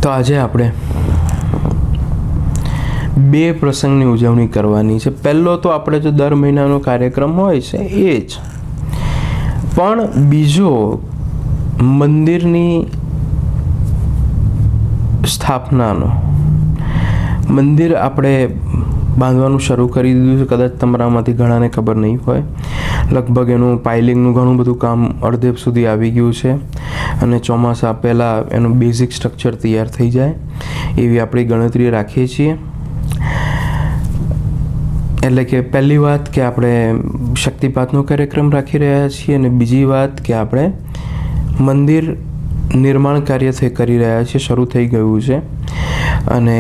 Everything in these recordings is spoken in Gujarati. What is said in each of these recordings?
તો આજે આપણે બે પ્રસંગની ઉજવણી કરવાની છે. પહેલો તો આપણે જો દર મહિનાનો કાર્યક્રમ હોય છે એ જ, પણ બીજો મંદિરની સ્થાપનાનો. મંદિર આપણે બાંધવાનું શરૂ કરી દીધું છે. કદાચ તમારામાંથી ઘણાને ખબર નહીં હોય. લગભગ એનું પાઇલિંગનું ઘણું બધું કામ અડધે સુધી આવી ગયું છે અને ચોમાસા પહેલાં એનું બેઝિક સ્ટ્રક્ચર તૈયાર થઈ જાય એવી આપણી ગણતરી રાખીએ છીએ. એટલે કે પહેલી વાત કે આપણે શક્તિપાતનો કાર્યક્રમ રાખી રહ્યા છીએ અને બીજી વાત કે આપણે મંદિર નિર્માણ કાર્ય કરી રહ્યા છીએ, શરૂ થઈ ગયું છે અને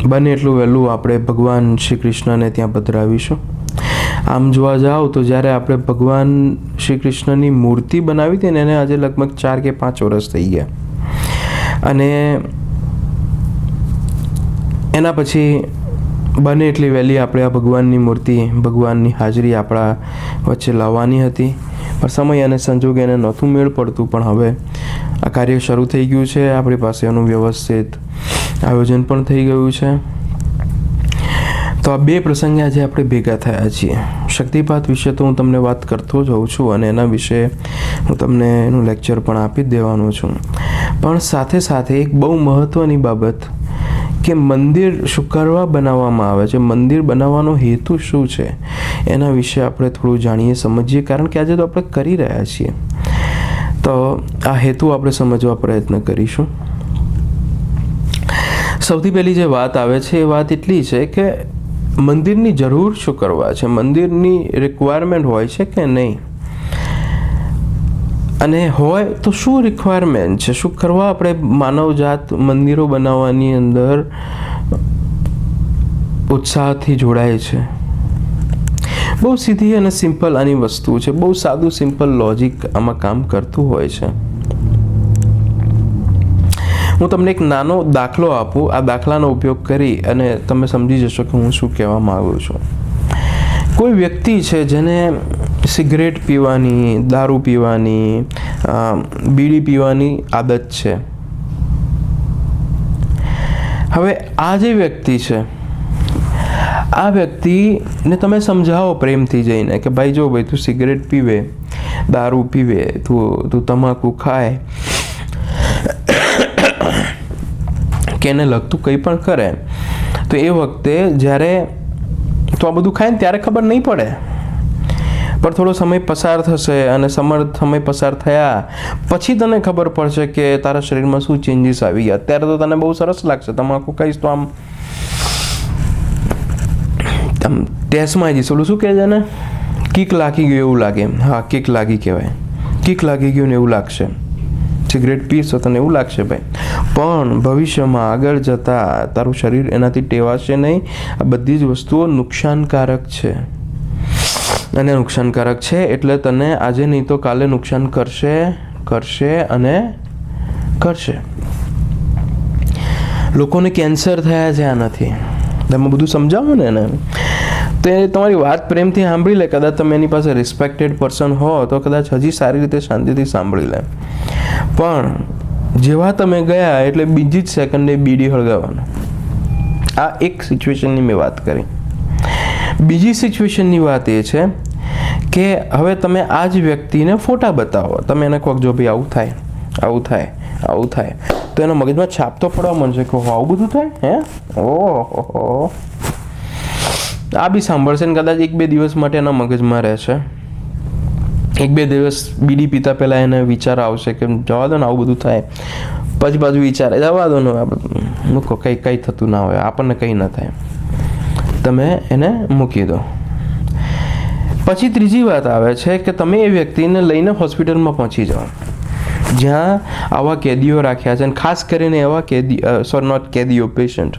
બને એટલું વહેલું આપણે ભગવાન શ્રી કૃષ્ણને ત્યાં પધરાવીશું. આમ જોવા જાઓ તો જ્યારે આપણે ભગવાન શ્રી કૃષ્ણની મૂર્તિ બનાવી હતી ને એને આજે લગભગ 4 કે 5 વર્ષ થઈ ગયા અને એના પછી બને એટલી વહેલી આપણે આ ભગવાનની મૂર્તિ, ભગવાનની હાજરી આપણા વચ્ચે લાવવાની હતી, પણ સમય અને સંજોગ એને નહોતું મેળ પડતું. પણ હવે આ કાર્ય શરૂ થઈ ગયું છે, આપણી પાસે એનું વ્યવસ્થિત આયોજન પણ થઈ ગયું છે. તો આ બે પ્રસંગે આજે આપણે ભેગા થયા છીએ. શક્તિપાત વિશે તો હું તમને વાત કરતો જ હોઉં છું અને એના વિશે હું તમને એનું લેક્ચર પણ આપી જ દેવાનો છું, પણ સાથે સાથે એક બહુ મહત્ત્વની બાબત કે મંદિર શું કરવા બનાવવામાં આવે છે, મંદિર બનાવવાનો હેતુ શું છે એના વિશે આપણે થોડું જાણીએ, સમજીએ, કારણ કે આજે તો આપણે કરી રહ્યા છીએ. તો આ હેતુ આપણે સમજવા પ્રયત્ન કરીશું. સૌથી પહેલી જે વાત આવે છે એ વાત એટલી છે કે મંદિરની જરૂર શું કરવા છે, મંદિરની રિક્વાયરમેન્ટ હોય છે કે નહીં, અને હોય તો શું રિક્વાયરમેન્ટ છે, શું કરવા આપણે માનવજાત મંદિરો બનાવવાની અંદર ઉત્સાહથી જોડાય છે. બહુ સીધી અને સિમ્પલ આની વસ્તુ છે, બહુ સાદું સિમ્પલ લોજિક આમાં કામ કરતું હોય છે. હું તમને એક નાનો દાખલો આપું, આ દાખલાનો ઉપયોગ કરી અને તમે સમજી જશો કે હું શું કહેવા માગું છું. કોઈ વ્યક્તિ છે જેને સિગરેટ પીવાની, દારૂ પીવાની, બીડી પીવાની આદત છે. હવે આ જે વ્યક્તિ છે, આ વ્યક્તિને તમે સમજાવો પ્રેમથી જઈને કે ભાઈ જો ભાઈ તું સિગરેટ પીવે, દારૂ પીવે, તું તમાકુ ખાય કે એને લગતું કંઈ પણ કરે, તો એ વખતે જ્યારે તો આ બધું ખાય ને ત્યારે ખબર નહીં પડે, પણ થોડો સમય પસાર થશે અને સમય પસાર થયા પછી તને ખબર પડશે કે તારા શરીરમાં શું ચેન્જીસ આવી ગયા. અત્યારે તો તને બહુ સરસ લાગશે, તમાકુ ખાઈશ તો આમ ટેસ્ટમાં આવી જઈશ, ઓલું શું કહે છે ને, કિક લાગી ગયું એવું લાગે. હા, કિક લાગી કહેવાય, કિક લાગી ગયું ને એવું લાગશે. સિગરેટ પીશ તો તને એવું લાગશે ભાઈ, પણ ભવિષ્યમાં આગળ જતાં તારું શરીર એનાથી ટેવાશે નહીં. આ બધી જ વસ્તુઓ નુકસાનકારક છે અને નુકસાનકારક છે એટલે તને આજે નહીં તો કાલે નુકસાન કરશે અને કરશે. લોકોને કેન્સર થયા છે આનાથી. તમે બધું સમજાવો ને એને, તો એ તમારી વાત પ્રેમથી સાંભળી લે. કદાચ તમે એની પાસે રિસ્પેક્ટેડ પર્સન હો તો કદાચ હજી સારી રીતે શાંતિથી સાંભળી લે, પણ જેવા તમે ગયા એટલે બીજી જ સેકન્ડે બીડી હળગાવવાનું. આ એક સિચ્યુએશનની મેં વાત કરી. બીજી સિચ્યુએશનની વાત એ છે કે હવે તમે આ જ વ્યક્તિને ફોટા બતાવો, તમે એને કહો જો ભાઈ આવું થાય, આવું થાય, આવું થાય, તો એના મગજમાં છાપ તો પડવા માંડશે કે આવું બધું થાય હે, ઓહો. આ બી સાંભળશે ને કદાચ 1-2 દિવસ માટે એના મગજમાં રહેશે. 1-2 દિવસ બીડી પીતા પહેલાં એને વિચાર આવશે કે જવા દો ને આવું બધું થાય, પછી પાછું વિચારે જવા દો ને મૂકો, કંઈ થતું ના હોય, આપણને કંઈ ના થાય, તમે એને મૂકી દો. પછી ત્રીજી વાત આવે છે કે તમે એ વ્યક્તિને લઈને હોસ્પિટલમાં પહોંચી જાઓ જ્યાં આવા કેદીઓ રાખ્યા છે, અને ખાસ કરીને એવા પેશન્ટ,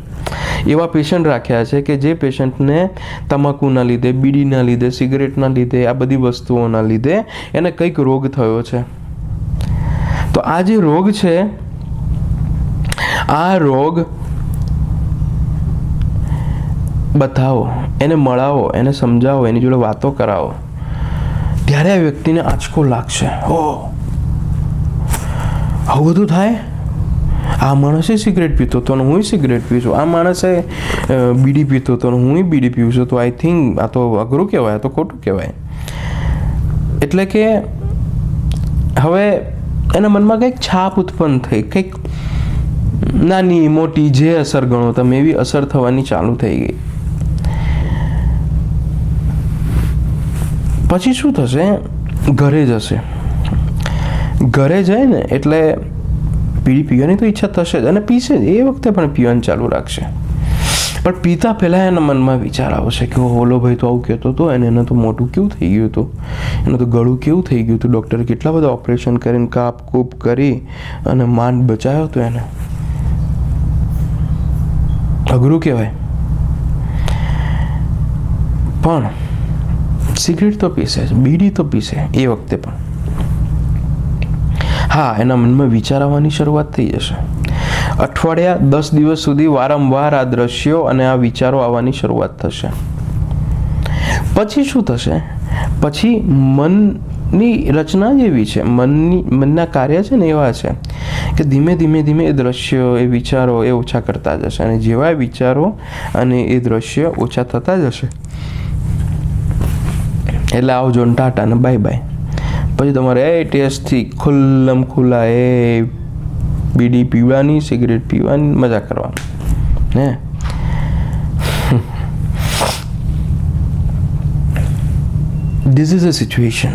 એવા પેશન્ટ રાખ્યા છે કે જે પેશન્ટને તમાકુના લીધે, બીડીના લીધે, સિગરેટના લીધે, આ બધી વસ્તુઓના લીધે એને કંઈક રોગ થયો છે. તો આ જે રોગ છે, આ રોગ બતાવો, એને મળાવો, એને સમજાવો, એની જોડે વાતો કરાવો, ત્યારે આ વ્યક્તિને આંચકો લાગશે. આવું બધું થાય, આ માણસે સિગરેટ પીતો હતો ને હું સિગરેટ પીઉં છું, આ માણસે બીડી પીતો હતો ને હું બીડી પીઉં છું, તો આઈ થિંક આ તો અઘરું કહેવાય, આ તો ખોટું કહેવાય. એટલે કે હવે એના મનમાં કંઈક છાપ ઉત્પન્ન થઈ, કંઈક નાની મોટી જે અસર ગણો તમે એવી અસર થવાની ચાલુ થઈ ગઈ. પછી શું થશે? ઘરે જશે. ઘરે જાય ને એટલે બીડી પીવાની તો ઈચ્છા થશે જ અને પીશે જ. એ વખતે પણ પીવાનું ચાલુ રાખશે. પણ પીતા પહેલાં એના મનમાં વિચાર આવશે કે ઓલો ભાઈ તો આવું કહેતો હતો, એને તો મોઢું કેવું થઈ ગયું હતું, એનું તો ગળું કેવું થઈ ગયું હતું, ડૉક્ટરે કેટલા બધા ઓપરેશન કરીને કાપ કૂપ કરી અને માંડ બચાવ્યો હતો એને. અઘરું કહેવાય. પણ સિગરેટ તો પીશે જ, બીડી તો પીશે એ વખતે પણ. હા, એના મનમાં વિચાર આવવાની શરૂઆત થઈ જશે. અઠવાડિયા 10 દિવસ સુધી વારંવાર આ દ્રશ્યો અને આ વિચારો આવવાની શરૂઆત થશે. પછી શું થશે? પછી મનની રચના જ એવી છે, મનના કાર્ય છે ને એવા છે કે ધીમે ધીમે ધીમે એ દ્રશ્યો, એ વિચારો એ ઓછા કરતા જશે. અને જેવા વિચારો અને એ દ્રશ્યો ઓછા થતા જશે એટલે આવજો ને ટાટા ને બાય બાય. પછી તમારે એ ટેસ્ટથી ખુલ્લમ ખુલ્લા એ બીડી પીવાની, સિગરેટ પીવાની, મજા કરવાની હે. This is a situation.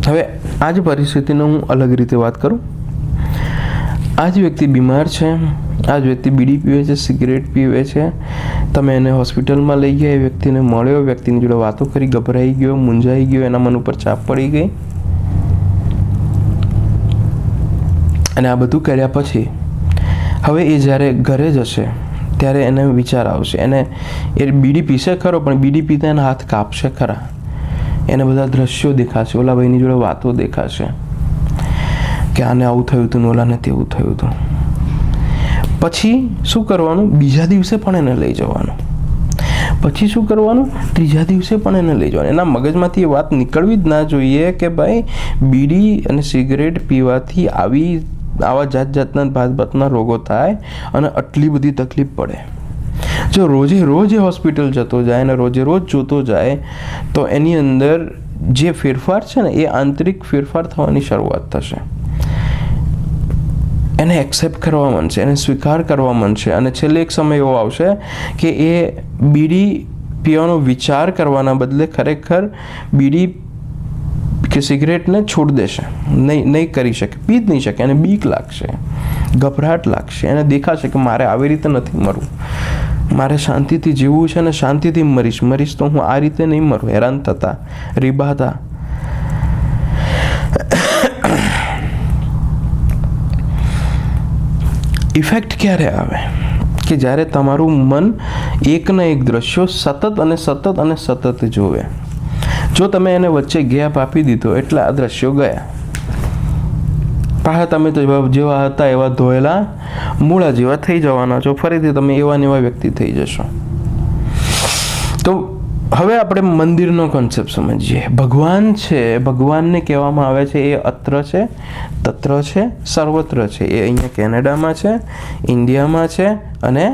હવે આ જ પરિસ્થિતિનો હું અલગ રીતે વાત કરું. આ જ વ્યક્તિ બીમાર છે, આ જ વ્યક્તિ બીડી પીવે છે, સિગરેટ પીવે છે. તમે એને હોસ્પિટલમાં લઈ ગયા, એ વ્યક્તિને મળ્યો, વ્યક્તિની જોડે વાતો કરી, ગભરાઈ ગયો, મૂંઝાઈ ગયો, એના મન ઉપર છાપ પડી ગઈ. અને આ બધું કર્યા પછી હવે એ જ્યારે ઘરે જશે ત્યારે એને વિચાર આવશે. એને એ બીડી પીશે ખરો, પણ બીડી પીતા એના હાથ કાપશે ખરા. એને બધા દ્રશ્યો દેખાશે, ઓલા ભાઈની જોડે વાતો દેખાશે કે આને આવું થયું હતું ને ઓલાને તેવું થયું હતું. પછી શું કરવાનું? બીજા દિવસે પણ એને લઈ જવાનું. પછી શું કરવાનું? ત્રીજા દિવસે પણ એને લઈ જવાનું. એના મગજમાંથી એ વાત નીકળવી જ ના જોઈએ કે ભાઈ બીડી અને સિગરેટ પીવાથી આવા જાતના ભાતના રોગો થાય અને આટલી બધી તકલીફ પડે. જો રોજે રોજ એ હોસ્પિટલ જતો જાય અને રોજે રોજ જોતો જાય તો એની અંદર જે ફેરફાર છે ને એ આંતરિક ફેરફાર થવાની શરૂઆત થશે. એને એક્સેપ્ટ કરવા માંડશે, એને સ્વીકાર કરવા માંડશે. અને છેલ્લે એક સમય એવો આવશે કે એ બીડી પીવાનો વિચાર કરવાના બદલે ખરેખર બીડી કે સિગરેટને છોડી દેશે. નહીં કરી શકે, પી જ નહીં શકે. એને બીક લાગશે, ગભરાટ લાગશે. એને દેખાશે કે મારે આવી રીતે નથી મરવું, મારે શાંતિથી જીવવું છે અને શાંતિથી મરીશ તો હું આ રીતે નહીં મરું, હેરાન થતા, રીબાતા. ઇફેક્ટ ક્યારે આવે? કે જ્યારે તમારું મન એકના એક દ્રશ્યો સતત અને સતત અને સતત જોવે. જો તમે એને વચ્ચે ગેપ આપી દીધો એટલે આ દ્રશ્યો ગયા. પાછા તમે તો જેવા હતા એવા ધોયેલા મૂળા જેવા થઈ જવાના છો. ફરીથી તમે એવા ને એવા વ્યક્તિ થઈ જશો. તો હવે આપણે મંદિરનો કોન્સેપ્ટ સમજીએ. ભગવાન છે, ભગવાનને કહેવામાં આવે છે એ અત્ર છે, તત્ર છે, સર્વત્ર છે. એ અહીંયા કેનેડામાં છે, ઇન્ડિયામાં છે અને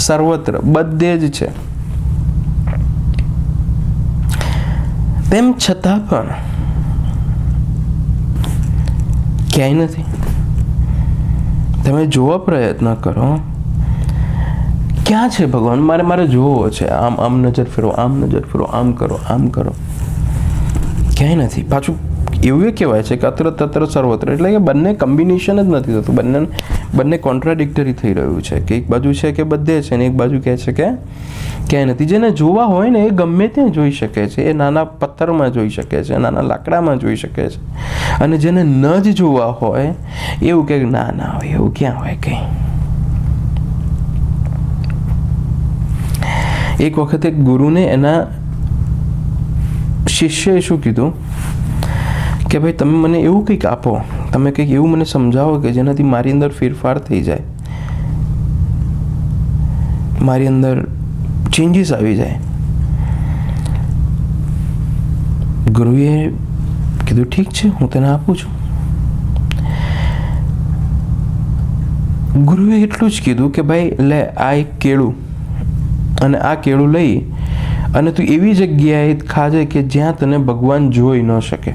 સર્વત્ર બધે જ છે. તેમ છતાં પણ ક્યાંય નથી. તમે જોવા પ્રયત્ન કરો, ક્યાં છે ભગવાન? મારે જોવો છે. આમ નજર ફેરો, આમ નજર ફેરો, આમ કરો, આમ કરો. ક્યાંય નથી. પાછું એવું એ કહેવાય છે કે અત્ર તત્ર સર્વત્ર, એટલે કે બંને કોમ્બિનેશન જ નથી થતું. બંને કોન્ટ્રાડિક્ટરી થઈ રહ્યું છે કે એક બાજુ છે કે બધે છે ને એક બાજુ કહે છે કે ક્યાંય નથી. જેને જોવા હોય ને એ ગમે ત્યાં જોઈ શકે છે. એ નાના પથ્થરમાં જોઈ શકે છે, નાના લાકડામાં જોઈ શકે છે. અને જેને ન જ જોવા હોય એવું કે ના હોય, એવું ક્યાં હોય કંઈ. એક વખત એક ગુરુને એના શિષ્યએ શું કીધું કે ભાઈ તમે મને એવું કંઈક આપો, તમે કંઈક એવું મને સમજાવો કે જેનાથી મારી અંદર ફેરફાર થઈ જાય, મારી અંદર ચેન્જીસ આવી જાય. ગુરુએ કીધું ઠીક છે, હું તને આપું છું. ગુરુએ એટલું જ કીધું કે ભાઈ લે આ એક કેળું, અને આ કેળું લઈ અને તું એવી જગ્યાએ ખાજે કે જ્યાં તને ભગવાન જોઈ ન શકે.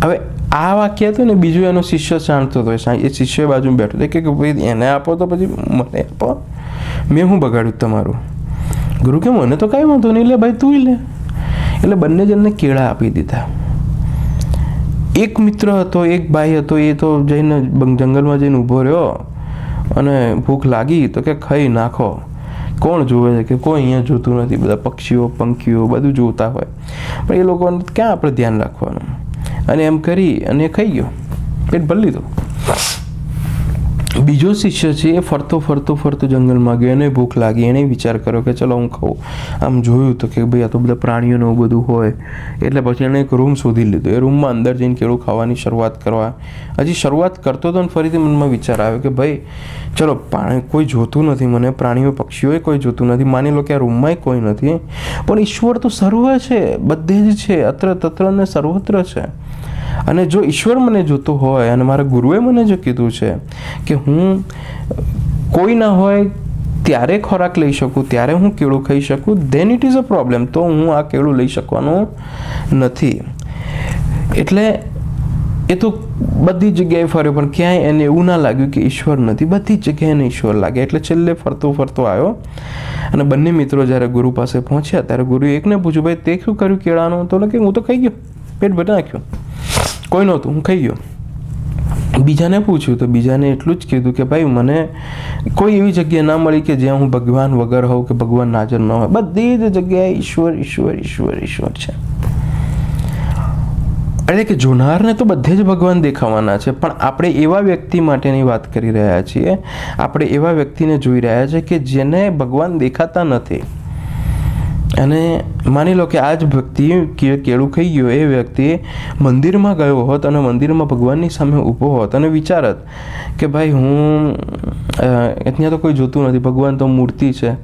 હવે આ વાક્ય હતું ને, બીજું એનો શિષ્ય જાણતો હતો, એ શિષ્ય બાજુ બેઠો હતો કે ભાઈ એને આપો તો પછી મને આપો, મેં શું બગાડ્યું તમારું? ગુરુ કે મને તો કાંઈ વાંધો નહીં, લે ભાઈ તું લે. એટલે બંને જણને કેળા આપી દીધા. એક મિત્ર હતો, એક ભાઈ હતો, એ તો જઈને જંગલમાં જઈને ઊભો રહ્યો અને ભૂખ લાગી તો કે ખાઈ નાખો. કોણ જોવે છે કે કોઈ અહીંયા જોતું નથી, બધા પક્ષીઓ પંખીઓ બધું જોતા હોય, પણ એ લોકોને ક્યાં આપણે ધ્યાન રાખવાનું? અને એમ કરી અને ખાઈ ગયો, પેટ ભરી લીધું. બીજો શિષ્ય છે એ ફરતો જંગલમાં ગયો, એને ભૂખ લાગી, એણે વિચાર કર્યો કે ચલો હું ખાઉં. આમ જોયું તો કે ભાઈ આ તો બધા પ્રાણીઓને એવું બધું હોય, એટલે પછી એણે એક રૂમ શોધી લીધો. એ રૂમમાં અંદર જઈને કેળું ખાવાની શરૂઆત કરવા. હજી શરૂઆત કરતો હતો ને ફરીથી મનમાં વિચાર આવ્યો કે ભાઈ ચલો કોઈ જોતું નથી મને, પ્રાણીઓ પક્ષીઓએ કોઈ જોતું નથી, માની લો કે આ રૂમમાંય કોઈ નથી, પણ ઈશ્વર તો સર્વ છે, બધે જ છે, અત્ર તત્ર ને સર્વત્ર છે. અને જો ઈશ્વર મને જોતો હોય અને મારા ગુરુએ મને જો કીધું છે કે હું કોઈ ના હોય ત્યારે ખોરાક લઈ શકું, ત્યારે હું કેળું ખાઈ શકું, then it is a problem, તો હું આ કેળું લઈ શકવાનું નથી. એટલે એ તો બધી જગ્યાએ ફર્યો પણ ક્યાંય એને એવું ના લાગ્યું કે ઈશ્વર નથી. બધી જગ્યાએ એને ઈશ્વર લાગે. એટલે છેલ્લે ફરતો આવ્યો અને બંને મિત્રો જ્યારે ગુરુ પાસે પહોંચ્યા ત્યારે ગુરુએ એકને પૂછ્યું, ભાઈ તે શું કર્યું કેળાનું? તો કે હું તો ખાઈ ગયો, પેટ ભરી નાખ્યું, કોઈ નહોતું, હું ખાઈ ગયો. બીજાને પૂછ્યું તો બીજાને એટલું જ કીધું કે ભાઈ મને કોઈ એવી જગ્યા ના મળી કે જ્યાં હું ભગવાન વગર હોઉં કે ભગવાન હાજર ન હોય. બધી જ જગ્યાએ ઈશ્વર ઈશ્વર ઈશ્વર ઈશ્વર છે. એટલે કે જોનારને તો બધે જ ભગવાન દેખાવાના છે, પણ આપણે એવા વ્યક્તિ માટેની વાત કરી રહ્યા છીએ. આપણે એવા વ્યક્તિને જોઈ રહ્યા છીએ કે જેને ભગવાન દેખાતા નથી. અને માની લો કે આ જ વ્યક્તિ કેળું ખાઈ ગયો, એ વ્યક્તિ મંદિરમાં ગયો હોત અને મંદિરમાં ભગવાનની સામે ઊભો હોત અને વિચારત કે ભાઈ હું ત્યાં તો કોઈ જોતું નથી, ભગવાન તો મૂર્તિ છે,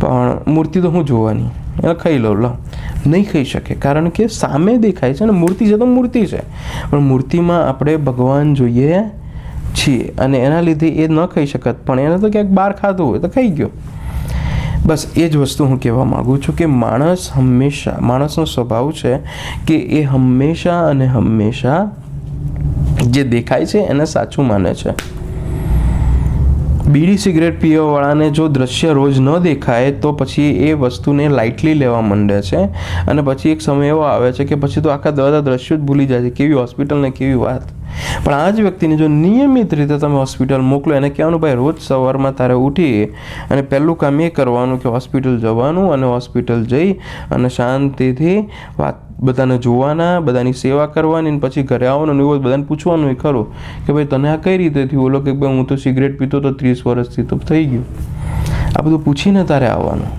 પણ મૂર્તિ તો હું જોવાની, એને ખાઈ લો. નહીં ખાઈ શકે, કારણ કે સામે દેખાય છે ને, મૂર્તિ છે તો મૂર્તિ છે, પણ મૂર્તિમાં આપણે ભગવાન જોઈએ છીએ અને એના લીધે એ ન ખાઈ શકત, પણ એને તો ક્યાંક બહાર ખાધું હોય તો ખાઈ ગયો. બસ એ જ વસ્તુ હું કહેવા માગું છું કે માણસનો સ્વભાવ છે કે એ હંમેશા અને હંમેશા જે દેખાય છે એને સાચું માને છે. બીડી સિગરેટ પીવાવાળાને જો દ્રશ્ય રોજ ન દેખાય તો પછી એ વસ્તુને લાઇટલી લેવા માંડે છે અને પછી એક સમય એવો આવે છે કે પછી તો આખા દ્રશ્યો જ ભૂલી જાય છે. કેવી હોસ્પિટલ ને કેવી વાત. પણ આ જ વ્યક્તિને જો નિયમિત રીતે તમે હોસ્પિટલ મોકલો, એને કહેવાનું ભાઈ રોજ સવારમાં તારે ઉઠી અને પહેલું કામ એ કરવાનું કે હોસ્પિટલ જવાનું અને હોસ્પિટલ જઈ અને શાંતિથી બધાને જોવાના, બધાની સેવા કરવાની, પછી ઘરે આવવાનું, એવું બધાને પૂછવાનું એ ખરું કે ભાઈ તને આ કઈ રીતે થયું? ઓલો કે ભાઈ હું તો સિગરેટ પીતો તો 30 વર્ષથી તો થઈ ગયું. આ બધું પૂછીને તારે આવવાનું.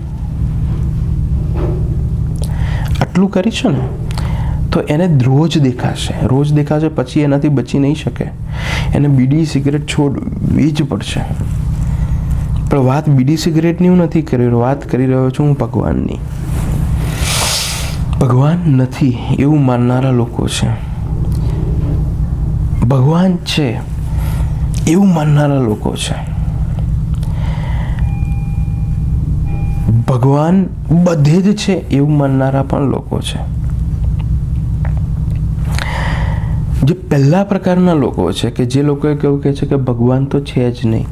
આટલું કરીશું ને તો એને રોજ દેખાશે, પછી એનાથી બચી નહીં શકે. એને બીડી સિગરેટ છોડવી જ પડશે. પણ વાત બીડી સિગરેટની હું નથી કરી રહ્યો, વાત કરી રહ્યો છું હું ભગવાનની. ભગવાન નથી એવું માનનારા લોકો છે, ભગવાન છે એવું માનનારા લોકો છે. ભગવાન બધે જ છે એવું માનનારા પણ લોકો છે. જે પહેલા પ્રકારના લોકો છે કે જે લોકોએ કેવું કહે છે કે ભગવાન તો છે જ નહીં,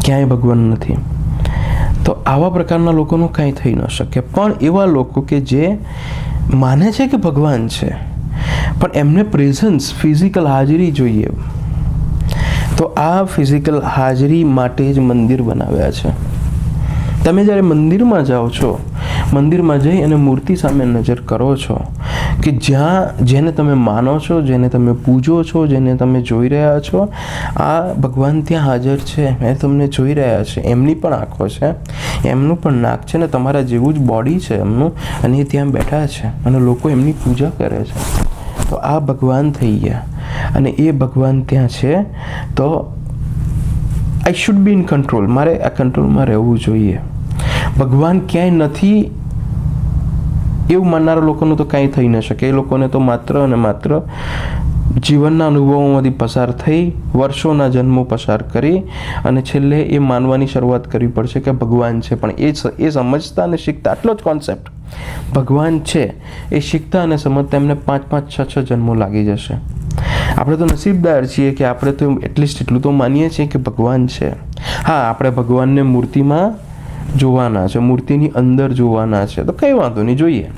ક્યાંય ભગવાન નથી, તો આવા પ્રકારના લોકોનું કાંઈ થઈ ન શકે. પણ એવા લોકો કે જે માને છે કે ભગવાન છે પણ એમને પ્રેઝન્સ, ફિઝિકલ હાજરી જોઈએ, તો આ ફિઝિકલ હાજરી માટે જ મંદિર બનાવ્યા છે. તમે જ્યારે મંદિરમાં જાઓ છો, મંદિરમાં જઈ અને મૂર્તિ સામે નજર કરો છો કે જેને તમે માનો છો, જેને તમે પૂજો છો, જેને તમે જોઈ રહ્યા છો, આ ભગવાન ત્યાં હાજર છે, એ તમને જોઈ રહ્યા છે. એમની પણ આંખો છે, એમનું પણ નાક છે ને તમારા જેવું જ બોડી છે એમનું, અને એ ત્યાં બેઠા છે અને લોકો એમની પૂજા કરે છે. તો આ ભગવાન થઈ ગયા અને એ ભગવાન ત્યાં છે, તો I should be in control, મારે આ કંટ્રોલમાં રહેવું જોઈએ. ભગવાન ક્યાંય નથી એવું માનનારા લોકોનું તો કાંઈ થઈ ન શકે. એ લોકોને તો માત્ર અને માત્ર જીવનના અનુભવોમાંથી પસાર થઈ, વર્ષોના જન્મો પસાર કરી અને છેલ્લે એ માનવાની શરૂઆત કરવી પડશે કે ભગવાન છે. પણ એ સમજતા અને શીખતા, આટલો જ કોન્સેપ્ટ, ભગવાન છે એ શીખતા અને સમજતા એમને 5-5, 6-6 જન્મો લાગી જશે. આપણે તો નસીબદાર છીએ કે આપણે તો એટલીસ્ટ એટલું તો માનીએ છીએ કે ભગવાન છે. હા, આપણે ભગવાનને મૂર્તિમાં જોવાના છે, મૂર્તિની અંદર જોવાના છે, તો કંઈ વાંધો નહીં, જોઈએ.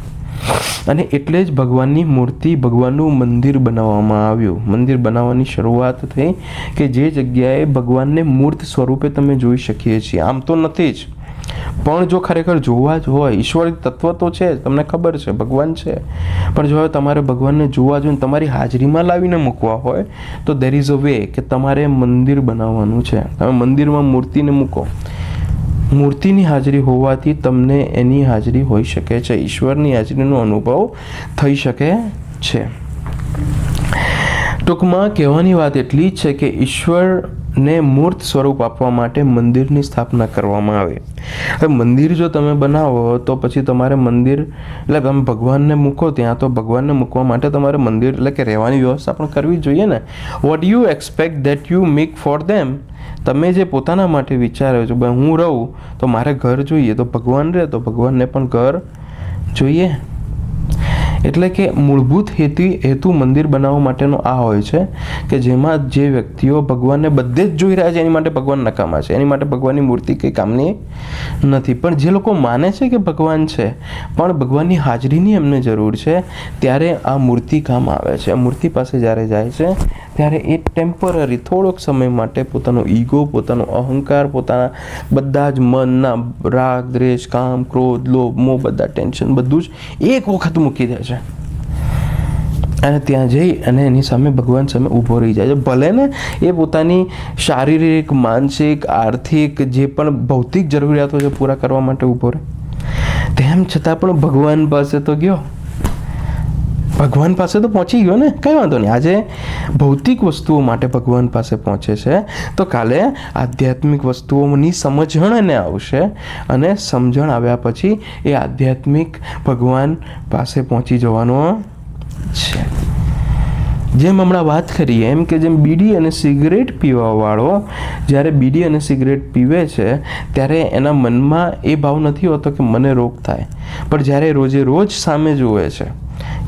અને એટલે જ ભગવાનની મૂર્તિ, ભગવાનનું મંદિર બનાવવામાં આવ્યું. મંદિર બનાવવાની શરૂઆત થઈ કે જે જગ્યાએ ભગવાનને મૂર્ત સ્વરૂપે તમે જોઈ શકીએ છીએ. આમ તો નથી જ, પણ જો ખરેખર જોવા જ હોય, ઈશ્વર તત્વ તો છે, તમને ખબર છે ભગવાન છે, પણ જો તમારે ભગવાનને જોવા જોઈએ, તમારી હાજરીમાં લાવીને મૂકવા હોય તો દેર ઇઝ અ વે કે તમારે મંદિર બનાવવાનું છે. તમે મંદિરમાં મૂર્તિને મૂકો. મૂર્તિની હાજરી હોવાથી તમને એની હાજરી હોઈ શકે છે, ઈશ્વરની હાજરીનો અનુભવ થઈ શકે છે. ટૂંકમાં કહેવાની વાત એટલી જ છે કે ઈશ્વરને મૂર્ત સ્વરૂપ આપવા માટે મંદિરની સ્થાપના કરવામાં આવે. હવે મંદિર જો તમે બનાવો તો પછી તમારે મંદિર એટલે તમે ભગવાનને મૂકો ત્યાં, તો ભગવાનને મૂકવા માટે તમારે મંદિર એટલે કે રહેવાની વ્યવસ્થા પણ કરવી જોઈએ ને. What you expect that you make for them. તમે જે પોતાના માટે વિચારો છો, ભાઈ હું રહું તો મારે ઘર જોઈએ, તો ભગવાન રહે તો ભગવાનને પણ ઘર જોઈએ. એટલે કે મૂળભૂત હેતુ મંદિર બનાવવા માટેનો આ હોય છે કે જેમાં જે વ્યક્તિઓ ભગવાનને બધે જ જોઈ રહ્યા છે એની માટે ભગવાન નકામા છે, એની માટે ભગવાનની મૂર્તિ કંઈ કામની નથી. પણ જે લોકો માને છે કે ભગવાન છે પણ ભગવાનની હાજરીની એમને જરૂર છે, ત્યારે આ મૂર્તિ કામ આવે છે. આ મૂર્તિ પાસે જ્યારે જાય છે ત્યારે એ ટેમ્પરરી થોડોક સમય માટે પોતાનો ઈગો, પોતાનો અહંકાર, પોતાના બધા જ મનના રાગ, દ્વેષ, કામ, ક્રોધ, લોભ, મોહ, બધા ટેન્શન બધું જ એક વખત મૂકી દે છે અને ત્યાં જઈ અને એની સામે ભગવાન સામે ઊભો રહી જાય છે. ભલે ને એ પોતાની શારીરિક, માનસિક, આર્થિક જે પણ ભૌતિક જરૂરિયાતો છે પૂરા કરવા માટે ઊભો રહે, તેમ છતાં પણ ભગવાન પાસે તો ગયો, ભગવાન પાસે તો પહોંચી ગયો ને. કંઈ વાંધો નહીં, આજે ભૌતિક વસ્તુઓ માટે ભગવાન પાસે પહોંચે છે તો કાલે આધ્યાત્મિક વસ્તુઓની સમજણ એને આવશે અને સમજણ આવ્યા પછી એ આધ્યાત્મિક ભગવાન પાસે પહોંચી જવાનો છે. જેમ હમણાં વાત કરીએ એમ કે જેમ બીડી અને સિગરેટ પીવાવાળો જ્યારે બીડી અને સિગરેટ પીવે છે ત્યારે એના મનમાં એ ભાવ નથી હોતો કે મને રોગ થાય, પણ જ્યારે રોજે રોજ સામે જુએ છે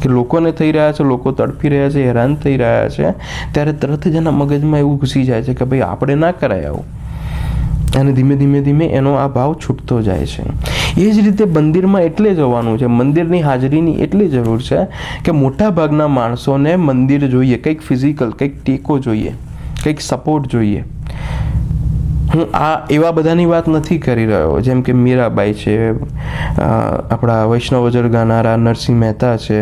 કે લોકોને થઈ રહ્યા છે, લોકો તડપી રહ્યા છે, હેરાન થઈ રહ્યા છે, ત્યારે તરત જ એના મગજમાં એવું ઘૂસી જાય છે કે ભાઈ આપણે ના કરાય આવું, અને ધીમે ધીમે ધીમે એનો આ ભાવ છૂટતો જાય છે. એ જ રીતે મંદિરમાં એટલે જવાનું છે, મંદિરની હાજરીની એટલી જરૂર છે કે મોટા ભાગના માણસોને મંદિર જોઈએ, કંઈક ફિઝિકલ, કંઈક ટેકો જોઈએ, કંઈક સપોર્ટ જોઈએ. હું આ એવા બધાની વાત નથી કરી રહ્યો જેમ કે મીરાબાઈ છે, આપણા વૈષ્ણવજર ગાનારા નરસિંહ મહેતા છે,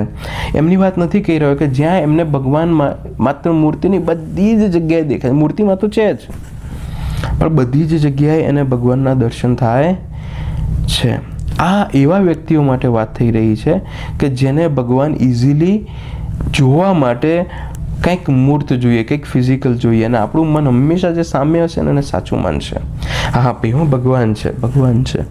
એમની વાત નથી કહી રહ્યો કે જ્યાં એમને ભગવાનમાં માત્ર મૂર્તિની બધી જ જગ્યાએ દેખાય, મૂર્તિમાં તો છે જ પણ બધી જ જગ્યાએ એને ભગવાનના દર્શન થાય છે. આ એવા વ્યક્તિઓ માટે વાત થઈ રહી છે કે જેને ભગવાન ઇઝીલી જોવા માટે કંઈક મૂર્ત જોઈએ, કંઈક ફિઝિકલ જોઈએ, અને આપણું મન હંમેશા જે સામે હશે ને એને સાચું માનશે. હા ભાઈ ભગવાન છે, ભગવાન છે.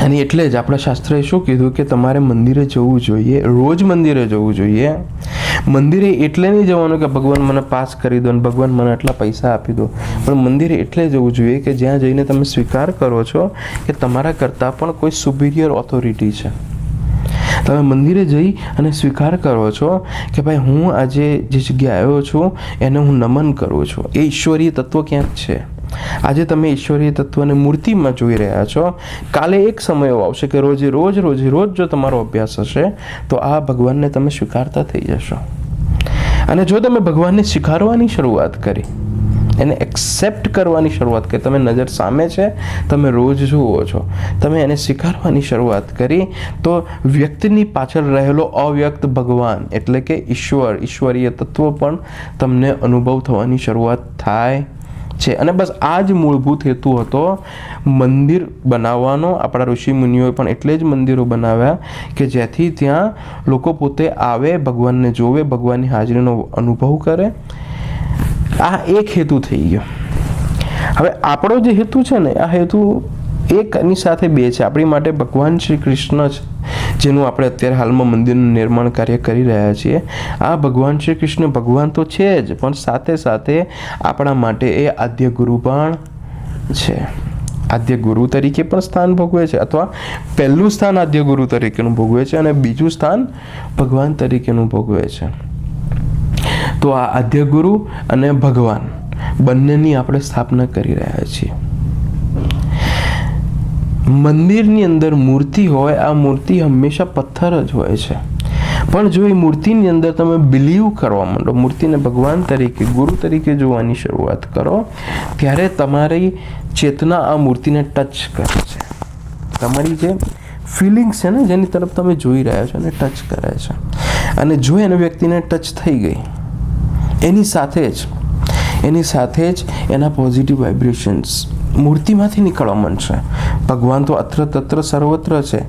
અને એટલે જ આપણા શાસ્ત્રએ શું કીધું કે તમારે મંદિરે જવું જોઈએ, રોજ મંદિરે જવું જોઈએ. મંદિરે એટલે નહીં જવાનું કે ભગવાન મને પાસ કરી દો ને ભગવાન મને આટલા પૈસા આપી દો, પણ મંદિરે એટલે જવું જોઈએ કે જ્યાં જઈને તમે સ્વીકાર કરો છો કે તમારા કરતાં પણ કોઈ સુપિરિયર ઓથોરિટી છે. તમે મંદિરે જઈ અને સ્વીકાર કરો છો કે ભાઈ હું આજે જે જગ્યાએ આવ્યો છું એને હું નમન કરું છું, એ ઈશ્વરીય તત્વ ક્યાંક છે. આજે તમે ઈશ્વરીય તત્વને મૂર્તિમાં જોઈ રહ્યા છો, કાલે એક સમય એવો આવશે કે રોજે રોજ જો તમારો અભ્યાસ હશે તો આ ભગવાનને તમે સ્વીકારતા થઈ જશો. અને જો તમે ભગવાનને સ્વીકારવાની શરૂઆત કરી, એને એક્સેપ્ટ કરવાની શરૂઆત કરી, તમે નજર સામે છે, તમે રોજ જુઓ છો, તમે એને સ્વીકારવાની શરૂઆત કરી, તો વ્યક્તિની પાછળ રહેલો અવ્યક્ત ભગવાન એટલે કે ઈશ્વર, ઈશ્વરીય તત્વ પણ તમને અનુભવ થવાની શરૂઆત થાય છે. અને બસ આ જ મૂળભૂત હેતુ હતો મંદિર બનાવવાનો. આપણા ઋષિ મુનિઓએ પણ એટલે જ મંદિરો બનાવ્યા કે જેથી ત્યાં લોકો પોતે આવે, ભગવાનને જોવે, ભગવાનની હાજરીનો અનુભવ કરે. આ એક હેતુ થઈ ગયો. હવે આપણો જે હેતુ છે ને, આ હેતુ એકની સાથે બે છે. આપણી માટે ભગવાન શ્રી કૃષ્ણ છે જેનું આપણે અત્યારે હાલમાં મંદિરનું નિર્માણ કાર્ય કરી રહ્યા છીએ. આ ભગવાન શ્રી કૃષ્ણ ભગવાન તો છે જ, પણ સાથે સાથે આપણા માટે એ આદ્ય ગુરુ પણ છે. આદ્ય ગુરુ તરીકે પણ સ્થાન ભોગવે છે, અથવા પહેલું સ્થાન આદ્ય ગુરુ તરીકેનું ભોગવે છે અને બીજું સ્થાન ભગવાન તરીકેનું ભોગવે છે. તો આ આદ્ય ગુરુ અને ભગવાન બંનેની આપણે સ્થાપના કરી રહ્યા છીએ. મંદિરની અંદર મૂર્તિ હોય, આ મૂર્તિ હંમેશા પથ્થર જ હોય છે, પણ જો એ મૂર્તિની અંદર તમે બિલીવ કરવા માંડો, મૂર્તિને ભગવાન તરીકે ગુરુ તરીકે જોવાની શરૂઆત કરો, ત્યારે તમારી ચેતના આ મૂર્તિને ટચ કરે છે. તમારી જે ફિલિંગ્સ છે ને, જેની તરફ તમે જોઈ રહ્યા છો એને ટચ કરે છે. અને જો એને વ્યક્તિને ટચ થઈ ગઈ, એની સાથે જ એના પોઝિટિવ વાઇબ્રેશન્સ મૂર્તિમાંથી નીકળવા માંડશે. ભગવાન તો અત્ર તત્ર સર્વત્ર છે,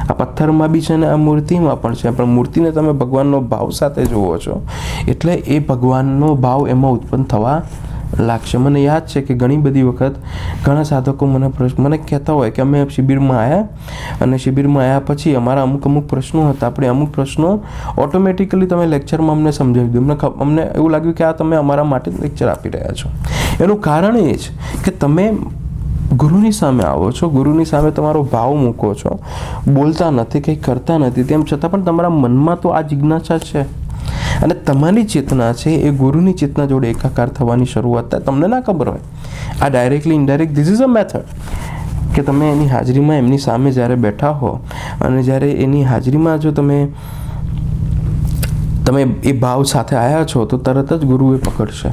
આ પથ્થરમાં બી છે ને આ મૂર્તિમાં પણ છે, પણ મૂર્તિને તમે ભગવાનનો ભાવ સાથે જુઓ છો એટલે એ ભગવાનનો ભાવ એમાં ઉત્પન્ન થવા લાગશે. મને યાદ છે કે ઘણી બધી વખત ઘણા સાધકો મને કહેતા હોય કે અમે શિબિરમાં આવ્યા અને શિબિરમાં આવ્યા પછી અમારા અમુક પ્રશ્નો હતા. આપણે અમુક પ્રશ્નો ઓટોમેટિકલી તમે લેક્ચરમાં અમને સમજાવી દીધું. અમને એવું લાગ્યું કે આ તમે અમારા માટે લેક્ચર આપી રહ્યા છો. એનું કારણ એ જ કે તમે ગુરુની સામે આવો છો, ગુરુની સામે તમારો ભાવ મૂકો છો, બોલતા નથી, કંઈ કરતા નથી, તેમ છતાં પણ તમારા મનમાં તો આ જિજ્ઞાસા છે અને તમારી ચેતના છે એ ગુરુની ચેતના જોડે એકાકાર થવાની શરૂઆત થાય. તમને ના ખબર હોય, આ directly indirect this is a method કે તમે એની હાજરીમાં એમની સામે જ્યારે બેઠા હો અને જ્યારે એની હાજરીમાં જો તમે એ ભાવ સાથે આવ્યા છો તો તરત જ ગુરુ એ પકડશે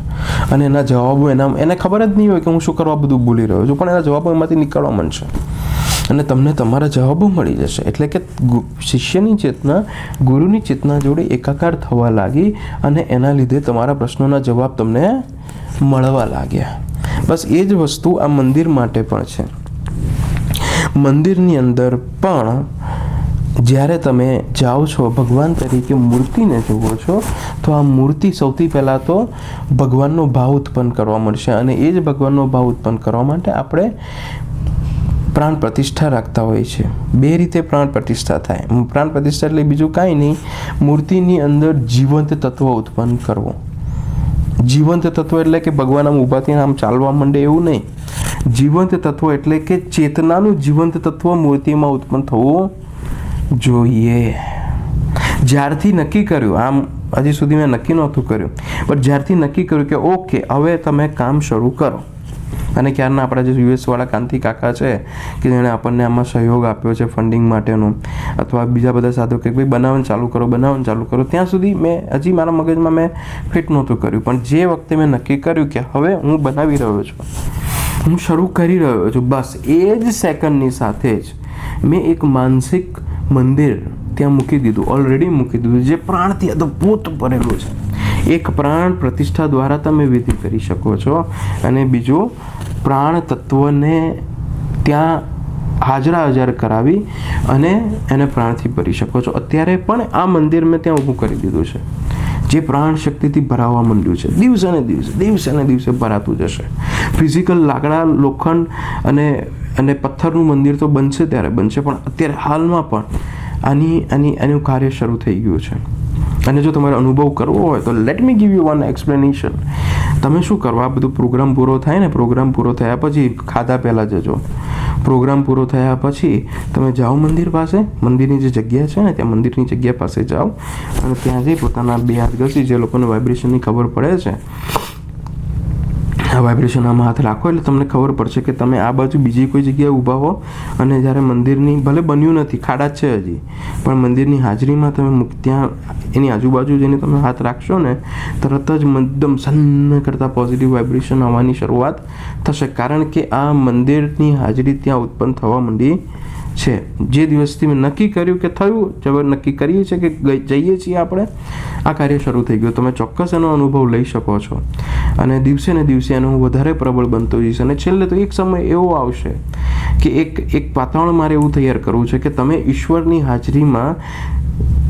અને એના જવાબો એને ખબર જ નહીં હોય કે હું શું કરવા બધું ભૂલી રહ્યો છું, પણ એના જવાબો એમાંથી નીકળવા માંડશે અને તમને તમારા જવાબો મળી જશે. એટલે કે શિષ્યની ચેતના ગુરુની ચેતના જોડે એકાકાર થવા લાગી અને એના લીધે તમારા પ્રશ્નોના જવાબ તમને મળવા લાગ્યા. બસ એ જ વસ્તુ આ મંદિર માટે પણ છે. મંદિરની અંદર પણ જ્યારે તમે જાઓ છો, ભગવાન તરીકે મૂર્તિને જુઓ છો, તો આ મૂર્તિ સૌથી પહેલાં તો ભગવાનનો ભાવ ઉત્પન્ન કરવા મળશે અને એ જ ભગવાનનો ભાવ ઉત્પન્ન કરવા માટે આપણે પ્રાણ પ્રતિષ્ઠા રાખતા હોય છે. બે રીતે પ્રાણ પ્રતિષ્ઠા થાય. પ્રાણ પ્રતિષ્ઠા એટલે બીજું કાંઈ નહીં, મૂર્તિની અંદર જીવંત તત્વ ઉત્પન્ન કરવો. જીવંત તત્વ એટલે કે ભગવાન આમ ઊભા થઈને આમ ચાલવા માંડે એવું નહીં. જીવંત તત્વ એટલે કે ચેતનાનું જીવંત તત્વ મૂર્તિમાં ઉત્પન્ન થવું જોઈએ. જ્યારથી નક્કી કર્યું, આમ હજી સુધી મેં નક્કી નહોતું કર્યું, પણ જ્યારથી નક્કી કર્યું કે ઓકે હવે તમે કામ શરૂ કરો, અને ક્યારના આપણા જે યુએસવાળા કાંતિ કાકા છે કે જેણે આપણને આમાં સહયોગ આપ્યો છે ફંડિંગ માટેનું, અથવા બીજા બધા સાધકો કે ભાઈ બનાવવાનું ચાલુ કરો, ત્યાં સુધી મેં હજી મારા મગજમાં મેં ફિટ નહોતું કર્યું. પણ જે વખતે મેં નક્કી કર્યું કે હવે હું બનાવી રહ્યો છું, હું શરૂ કરી રહ્યો છું, બસ એ જ સેકન્ડની સાથે જ મેં એક માનસિક મંદિર ત્યાં મૂકી દીધું, ઓલરેડી મૂકી દીધું, જે પ્રાણથી અદભુત ભરેલું છે. એક પ્રાણ પ્રતિષ્ઠા દ્વારા તમે વિધિ કરી શકો છો અને બીજું પ્રાણ તત્વને ત્યાં હાજર કરાવી અને એને પ્રાણથી ભરી શકો છો. અત્યારે પણ આ મંદિર મેં ત્યાં ઊભું કરી દીધું છે, જે પ્રાણ શક્તિથી ભરાવા માંડ્યું છે. દિવસે ને દિવસે ભરાતું જશે. ફિઝિકલ લાકડા, લોખંડ અને પથ્થરનું મંદિર તો બનશે ત્યારે બનશે, પણ અત્યારે હાલમાં પણ આનું કાર્ય શરૂ થઈ ગયું છે. અને જો તમારે અનુભવ કરવો હોય તો let me give you one explanation. તમે શું કરો, આ બધું પ્રોગ્રામ પૂરો થાય ને, પ્રોગ્રામ પૂરો થયા પછી ખાધા પહેલાં જજો. પ્રોગ્રામ પૂરો થયા પછી તમે જાઓ મંદિર પાસે, મંદિરની જે જગ્યા છે ને ત્યાં મંદિરની જગ્યા પાસે જાઓ અને ત્યાં જઈ પોતાના બે હાથ ઘસી, જે લોકોને વાઇબ્રેશનની ખબર પડે છે, આ વાઇબ્રેશન આમાં હાથ રાખો એટલે તમને ખબર પડશે કે તમે આ બાજુ બીજી કોઈ જગ્યાએ ઊભા હો અને જ્યારે મંદિરની, ભલે બન્યું નથી, ખાડા જ છે હજી, પણ મંદિરની હાજરીમાં તમે ત્યાં એની આજુબાજુ જઈને તમે હાથ રાખશો ને, તરત જ એકદમ સન્ન કરતાં પોઝિટિવ વાઇબ્રેશન આવવાની શરૂઆત થશે. કારણ કે આ મંદિરની હાજરી ત્યાં ઉત્પન્ન થવા માંડી છે. જે દિવસથી મેં નક્કી કર્યું કે થયું, જબર નક્કી કરીએ છીએ કે જઈએ છીએ આપણે, આ કાર્ય શરૂ થઈ ગયું. તમે ચોક્કસ એનો અનુભવ લઈ શકો છો અને દિવસે ને દિવસે એનો વધારે પ્રબળ બનતો જઈશ. અને છેલ્લે તો એક સમય એવો આવશે કે એક વાતાવરણ મારે એવું તૈયાર કરવું છે કે તમે ઈશ્વરની હાજરીમાં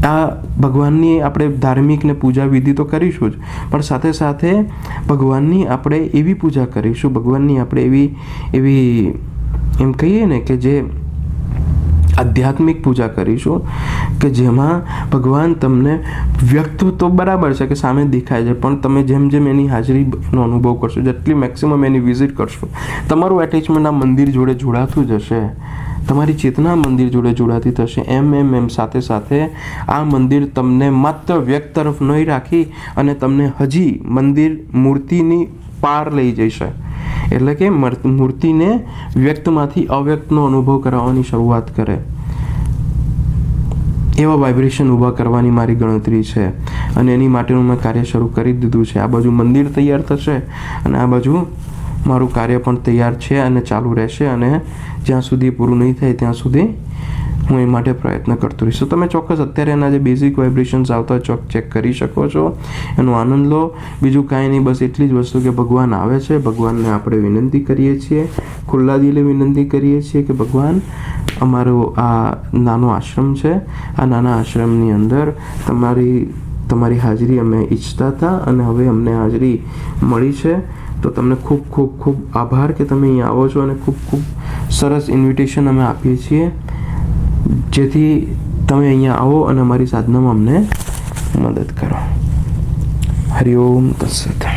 આ ભગવાનની આપણે ધાર્મિક ને પૂજા વિધિ તો કરીશું જ, પણ સાથે સાથે ભગવાનની આપણે એવી પૂજા કરીશું, ભગવાનની આપણે એવી એમ કહીએ ને કે જે આધ્યાત્મિક પૂજા કરીશું કે જેમાં ભગવાન તમને વ્યક્ત તો બરાબર છે કે સામે દેખાય છે, પણ તમે જેમ જેમ એની હાજરીનો અનુભવ કરશો, જેટલી મેક્સિમમ એની વિઝિટ કરશો, તમારું એટેચમેન્ટ આ મંદિર જોડે જોડાતું જશે, તમારી ચેતના મંદિર જોડે જોડાતી થશે. એમ સાથે સાથે આ મંદિર તમને માત્ર વ્યક્ત તરફ નહીં રાખી અને તમને હજી મંદિર મૂર્તિની પાર લઈ જશે. એટલે કે મૂર્તિને વ્યક્તમાંથી અવ્યક્તનો અનુભવ કરાવવાની શરૂઆત કરે. એવા વાઇબ્રેશન ઊભા કરવાની મારી ગણતરી છે અને એની માટેનું મેં કાર્ય શરૂ કરી દીધું છે. આ બાજુ મંદિર તૈયાર થશે અને આ બાજુ મારું કાર્ય પણ તૈયાર છે અને ચાલુ રહેશે, અને જ્યાં સુધી પૂરું નહીં થાય ત્યાં સુધી હું એ માટે પ્રયત્ન કરતો રહીશ. તમે ચોક્કસ અત્યારે એના જે બેઝિક વાઇબ્રેશન્સ આવતા ચેક કરી શકો છો, એનો આનંદ લો. બીજું કાંઈ નહીં, બસ એટલી જ વસ્તુ કે ભગવાન આવે છે, ભગવાનને આપણે વિનંતી કરીએ છીએ, ખુલ્લા દિલે વિનંતી કરીએ છીએ કે ભગવાન અમારો આ નાનો આશ્રમ છે, આ નાના આશ્રમની અંદર તમારી હાજરી અમે ઈચ્છતા હતા અને હવે અમને હાજરી મળી છે, તો તમને ખૂબ ખૂબ ખૂબ આભાર કે તમે અહીંયા આવો છો અને ખૂબ ખૂબ સરસ ઇન્વિટેશન અમે આપીએ છીએ જેથી તમે અહીંયા આવો અને અમારી સાધનામાં અમને મદદ કરો. હરિ ઓમ તત્સત.